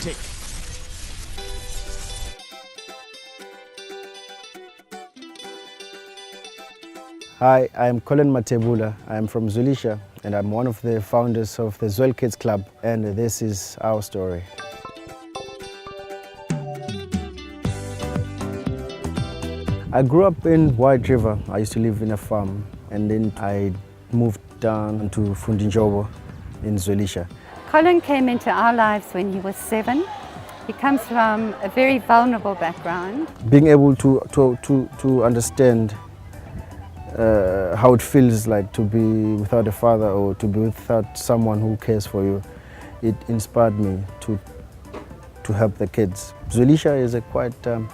hectic. Hi, I'm Collen Mathebula. I'm from Zwelisha and I'm one of the founders of the Zwel-Kids Club, and this is our story. I grew up in White River. I used to live in a farm, and then I moved down to Fundinjobo in Zwelisha. Collen came into our lives when he was 7. He comes from a very vulnerable background. Being able to understand how it feels like to be without a father or to be without someone who cares for you, it inspired me to help the kids. Zwelisha is a quite a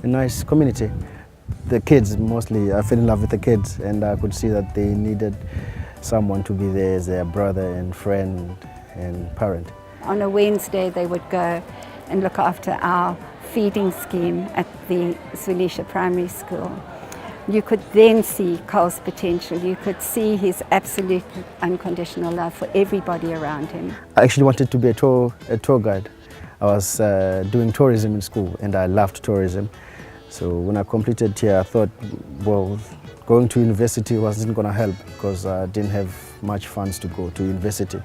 nice community. The kids mostly, I fell in love with the kids, and I could see that they needed someone to be there as their brother and friend and parent. On a Wednesday they would go and look after our feeding scheme at the Zwelisha Primary School. You could then see Cole's potential. You could see his absolute unconditional love for everybody around him. I actually wanted to be a tour guide. I was doing tourism in school and I loved tourism. So when I completed here, I thought, well, going to university wasn't going to help because I didn't have much funds to go to university.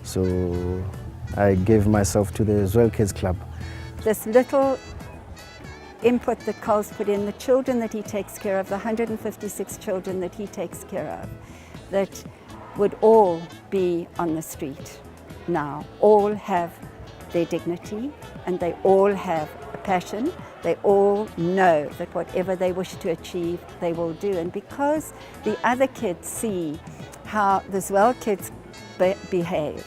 So I gave myself to the Zwel-Kids Club. This little input that Cole's put in, the children that he takes care of, the 156 children that he takes care of, that would all be on the street now, all have their dignity and they all have a passion. They all know that whatever they wish to achieve, they will do. And because the other kids see how the Zwel-Kids behave,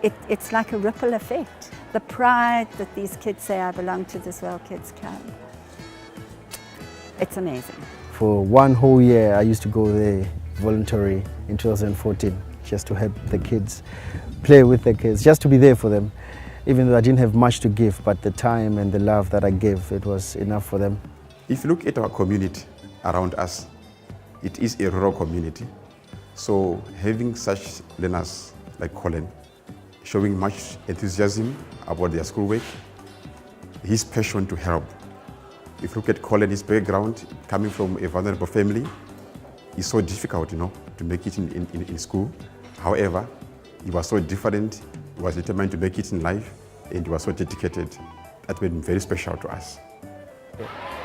it's like a ripple effect. The pride that these kids say, I belong to the Zwel-Kids Club, it's amazing. For one whole year, I used to go there voluntary in 2014, just to help the kids, play with the kids, just to be there for them. Even though I didn't have much to give, but the time and the love that I gave, it was enough for them. If you look at our community around us, it is a rural community. So having such learners like Collen, showing much enthusiasm about their schoolwork, his passion to help. If you look at Collen, his background, coming from a vulnerable family, it's so difficult, to make it in school. However, he was so different. He was determined to make it in life, and he was so dedicated. That made him very special to us.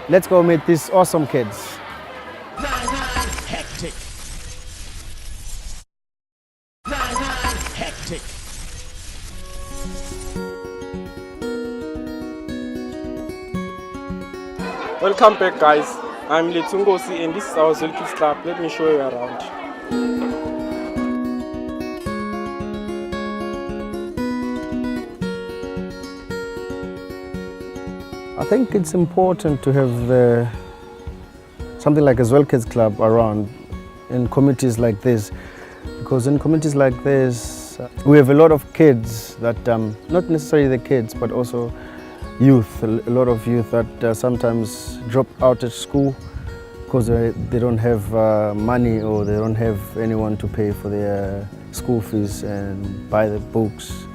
Let's go meet these awesome kids. Hectic. Hectic. Welcome back, guys. I'm Letungosi and this is our Zwel-Kids Club. Let me show you around. I think it's important to have something like a Zwel-Kids Club around in communities like this, because in communities like this we have a lot of kids that, not necessarily the kids, but also youth, a lot of youth that sometimes drop out of school because they don't have money or they don't have anyone to pay for their school fees and buy the books.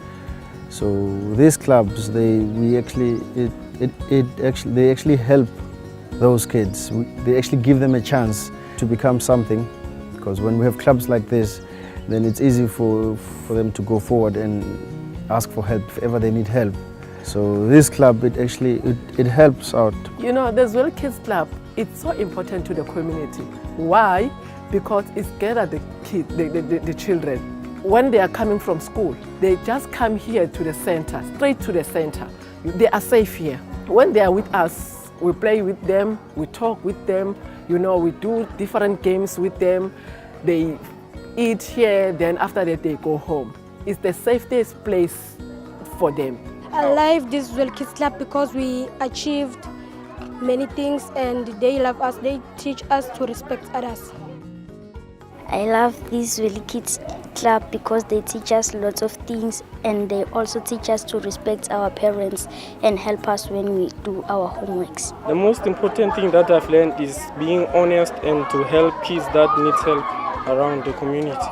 So these clubs, they actually help those kids. They actually give them a chance to become something, because when we have clubs like this, then it's easy for them to go forward and ask for help if ever they need help. So this club, it helps out. The Zwel-Kids Club, it's so important to the community. Why? Because it's gathered the kids, the children. When they are coming from school, they just come here to the center, straight to the center. They are safe here. When they are with us, we play with them, we talk with them, we do different games with them. They eat here, then after that they go home. It's the safest place for them. I like this Zwel-Kids Club because we achieved many things and they love us. They teach us to respect others. I love this Zwel-Kids Club because they teach us lots of things, and they also teach us to respect our parents and help us when we do our homeworks. The most important thing that I've learned is being honest and to help kids that need help around the community.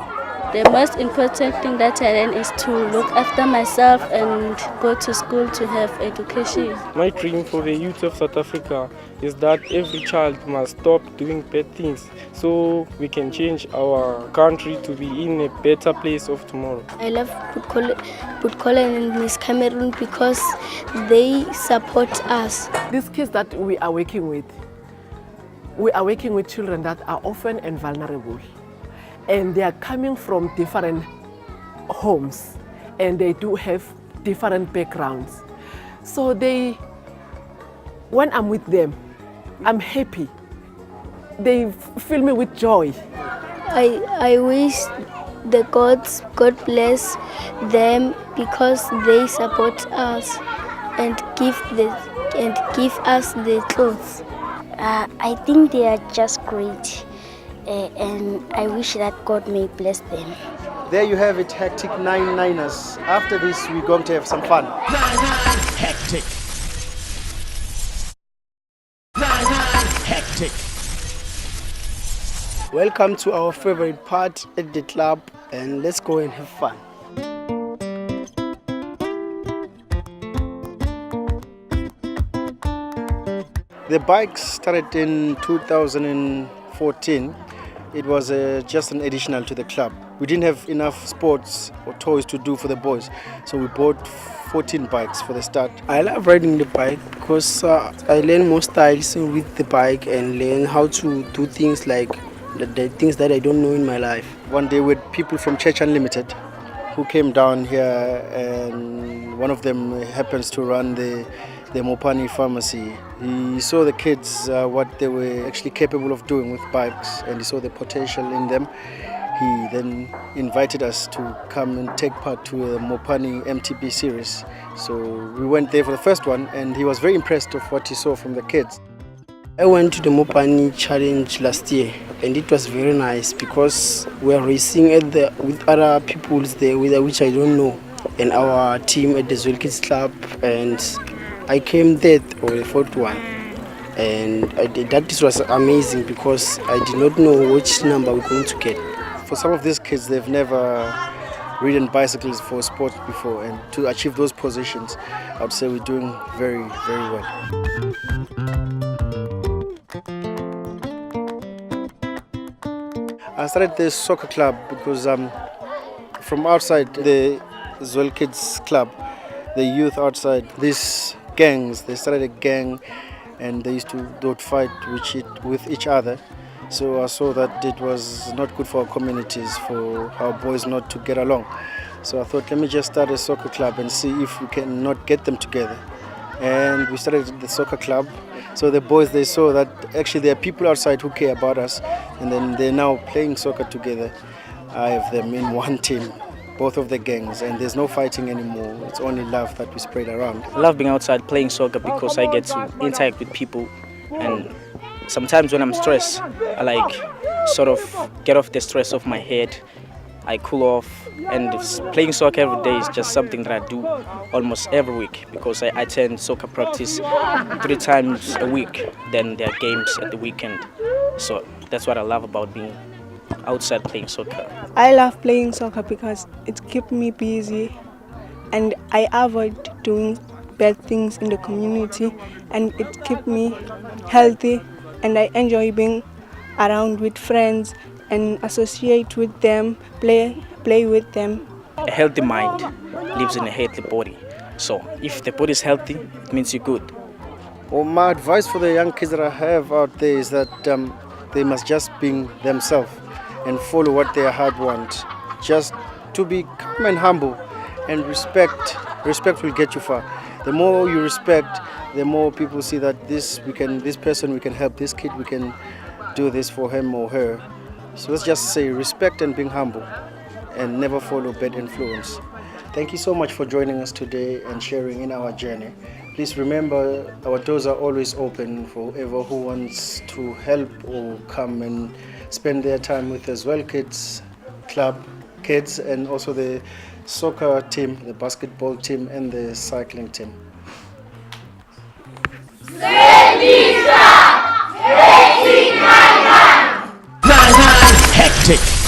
The most important thing that I learned is to look after myself and go to school to have education. My dream for the youth of South Africa is that every child must stop doing bad things so we can change our country to be in a better place of tomorrow. I love Collen and Miss Cameroon because they support us. These kids that we are working with children that are orphan and vulnerable. And they are coming from different homes and they do have different backgrounds. So when I'm with them, I'm happy. They fill me with joy. I wish the God bless them because they support us and give us the clothes. I think they are just great. And I wish that God may bless them. There you have it, hectic 9-9ers. After this, we're going to have some fun. Hectic. Hectic. Welcome to our favorite part at the club, and let's go and have fun. The bikes started in 2014. It was just an additional to the club. We didn't have enough sports or toys to do for the boys, so we bought 14 bikes for the start. I love riding the bike because I learn more styles with the bike and learn how to do things like the things that I don't know in my life. One day with people from Church Unlimited who came down here, and one of them happens to run the Mopani pharmacy. He saw the kids, what they were actually capable of doing with bikes, and he saw the potential in them. He then invited us to come and take part to a Mopani MTB series. So we went there for the first one, and he was very impressed of what he saw from the kids. I went to the Mopani challenge last year, and it was very nice because we are racing with other people there which I don't know, and our team at the Zwel-Kids Club, and I came third or the fourth one, and that was amazing because I did not know which number we're going to get. For some of these kids, they've never ridden bicycles for sports before, and to achieve those positions, I would say we're doing very, very well. I started the soccer club because from outside the Zwel-Kids Club, the youth outside, these gangs, they started a gang and they would fight with each other. So I saw that it was not good for our communities, for our boys not to get along. So I thought, let me just start a soccer club and see if we can not get them together. And we started the soccer club. So the boys, they saw that actually there are people outside who care about us, and then they're now playing soccer together. I have them in one team, both of the gangs, and there's no fighting anymore. It's only love that we spread around. I love being outside playing soccer because I get to interact with people, and sometimes when I'm stressed, I sort of get off the stress off my head. I cool off, and playing soccer every day is just something that I do almost every week because I attend soccer practice 3 times a week. Then there are games at the weekend. So that's what I love about being outside playing soccer. I love playing soccer because it keeps me busy and I avoid doing bad things in the community, and it keeps me healthy, and I enjoy being around with friends and associate with them, play with them. A healthy mind lives in a healthy body. So if the body is healthy, it means you're good. Well, my advice for the young kids that I have out there is that they must just be themselves and follow what their heart wants. Just to be calm and humble, and respect will get you far. The more you respect, the more people see that this person we can help, this kid we can do this for him or her. So let's just say respect and being humble, and never follow bad influence. Thank you so much for joining us today and sharing in our journey. Please remember, our doors are always open for whoever who wants to help or come and spend their time with the Zwel-Kids Club kids, and also the soccer team, the basketball team, and the cycling team. Hectic.